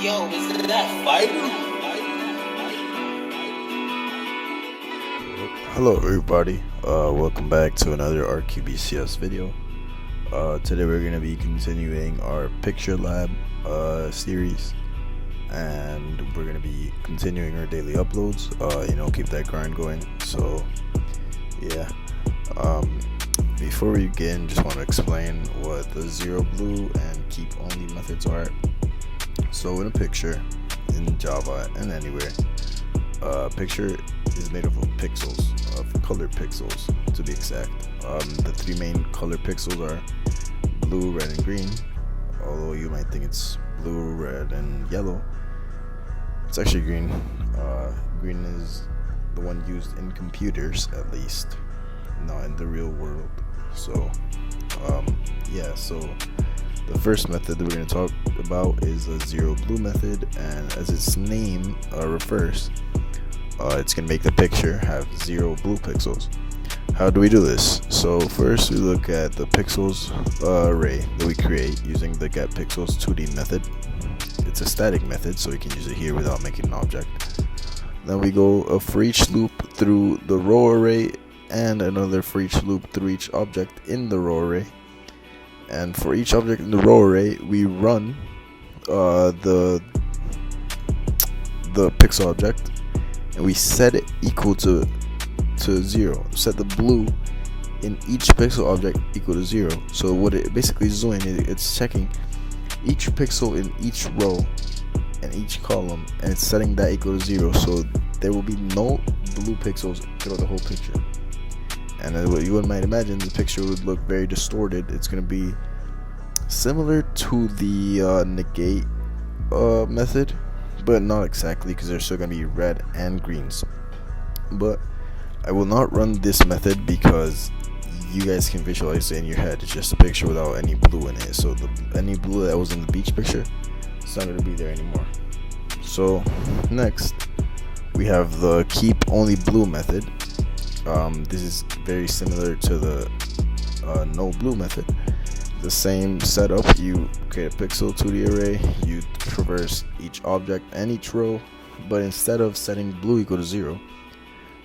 Yo, is that fiber? Hello everybody, welcome back to another APCS video. Today we're going to be continuing our PictureLab series, and we're going to be continuing our daily uploads, keep that grind going. So yeah, before we begin, just want to explain what the ZeroBlue and KeepOnly methods are. So in a picture, in Java and anywhere, picture is made up of pixels, of colored pixels to be exact. The three main color pixels are blue, red, and green. Although you might think it's blue, red, and yellow, it's actually green. Green is the one used in computers, at least, not in the real world. So so the first method that we're going to talk about is the ZeroBlue method, and as its name refers, it's going to make the picture have 0 blue pixels. How do we do this? So first we look at the pixels array that we create using the getPixels 2D method. It's a static method, so we can use it here without making an object. Then we go for each loop through the row array, and another for each loop through each object in the row array. And for each object in the row array, we run the pixel object, and we set it equal to 0. Set the blue in each pixel object equal to 0. So what it basically is doing is it's checking each pixel in each row and each column, and it's setting that equal to 0. So there will be no blue pixels throughout the whole picture. And as what you might imagine, the picture would look very distorted. It's going to be similar to the negate method, but not exactly, because there's still going to be red and greens. But I will not run this method because you guys can visualize it in your head. It's just a picture without any blue in it. So any blue that was in the beach picture, it's not going to be there anymore. So next we have the KeepOnlyBlue method. This is very similar to the no blue method. The same setup: you create a pixel 2D array, you traverse each object and each row, but instead of setting blue equal to 0,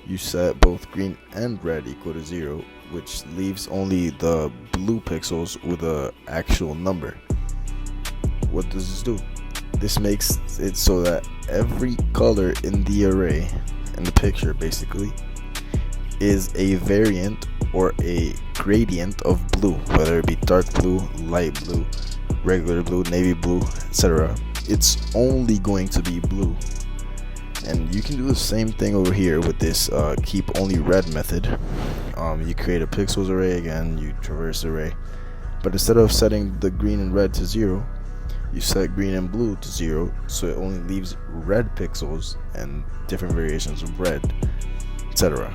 you set both green and red equal to 0, which leaves only the blue pixels with an actual number. What does this do? This makes it so that every color in the array, in the picture basically, is a variant or a gradient of blue, whether it be dark blue, light blue, regular blue, navy blue, etc. It's only going to be blue. And you can do the same thing over here with this KeepOnlyRed method. You create a pixels array again, you traverse the array, but instead of setting the green and red to 0, you set green and blue to 0, so it only leaves red pixels and different variations of red, etc.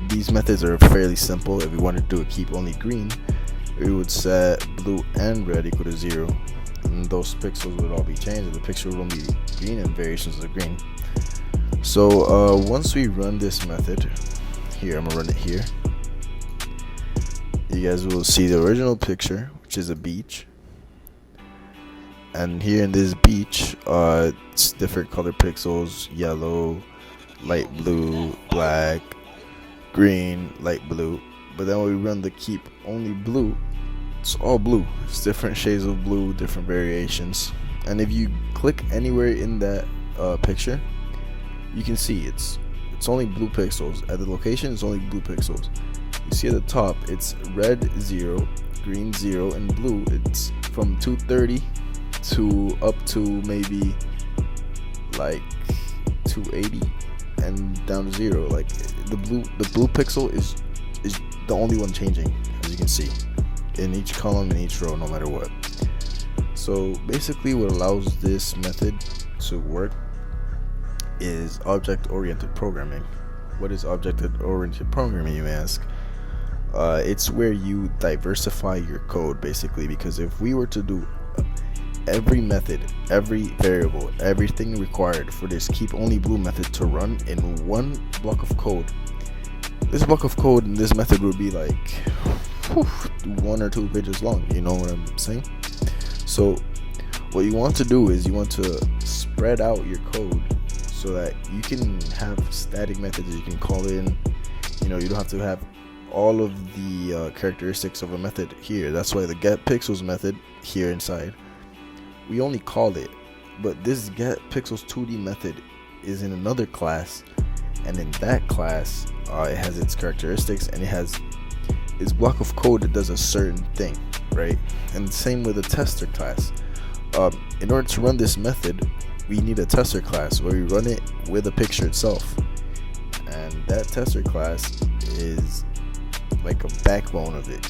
These methods are fairly simple. If we wanted to do a KeepOnlyGreen, we would set blue and red equal to 0, and those pixels would all be changed. The picture would only be green and variations of green. So once we run this method, here I'm gonna run it here, you guys will see the original picture, which is a beach. And here in this beach, it's different color pixels: yellow, light blue, black, green, light blue. But then when we run the KeepOnlyBlue, it's all blue. It's different shades of blue, different variations. And if you click anywhere in that picture, you can see it's only blue pixels. At the location, it's only blue pixels. You see at the top, it's red 0, green 0, and blue. It's from 230 to up to maybe like 280 and down to 0. Like the blue pixel is the only one changing, as you can see, in each column, in each row, no matter what. So basically what allows this method to work is object-oriented programming. What is object-oriented programming, you may ask? It's where you diversify your code, basically, because if we were to do every method, every variable, everything required for this KeepOnlyBlue method to run in one block of code, this block of code in this method would be like 1 or 2 pages long. You know what I'm saying? So what you want to do is you want to spread out your code so that you can have static methods you can call in. You don't have to have all of the characteristics of a method here. That's why the getPixels method here inside, we only call it, but this getPixels 2D method is in another class, and in that class it has its characteristics and it has its block of code that does a certain thing, right? And same with the tester class. In order to run this method, we need a tester class where we run it with a picture itself, and that tester class is like a backbone of it.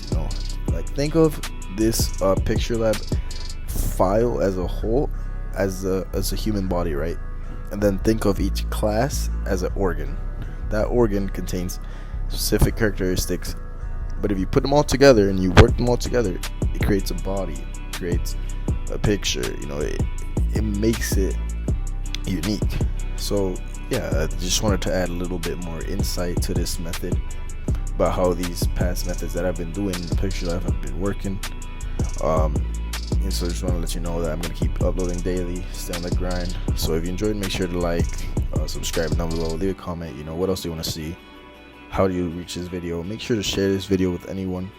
Like think of this PictureLab file as a whole as a human body, right? And then think of each class as an organ. That organ contains specific characteristics, but if you put them all together and you work them all together, it creates a body, it creates a picture. It makes it unique. So yeah, I just wanted to add a little bit more insight to this method about how these past methods that I've been doing in the PictureLab have been working. And so I just want to let you know that I'm going to keep uploading daily, stay on the grind. So if you enjoyed, make sure to like, subscribe down below, leave a comment. What else do you want to see? How do you reach this video? Make sure to share this video with anyone.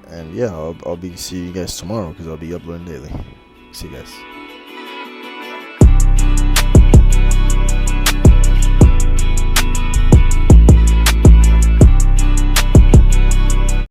And yeah, I'll be seeing you guys tomorrow because I'll be uploading daily. See you guys.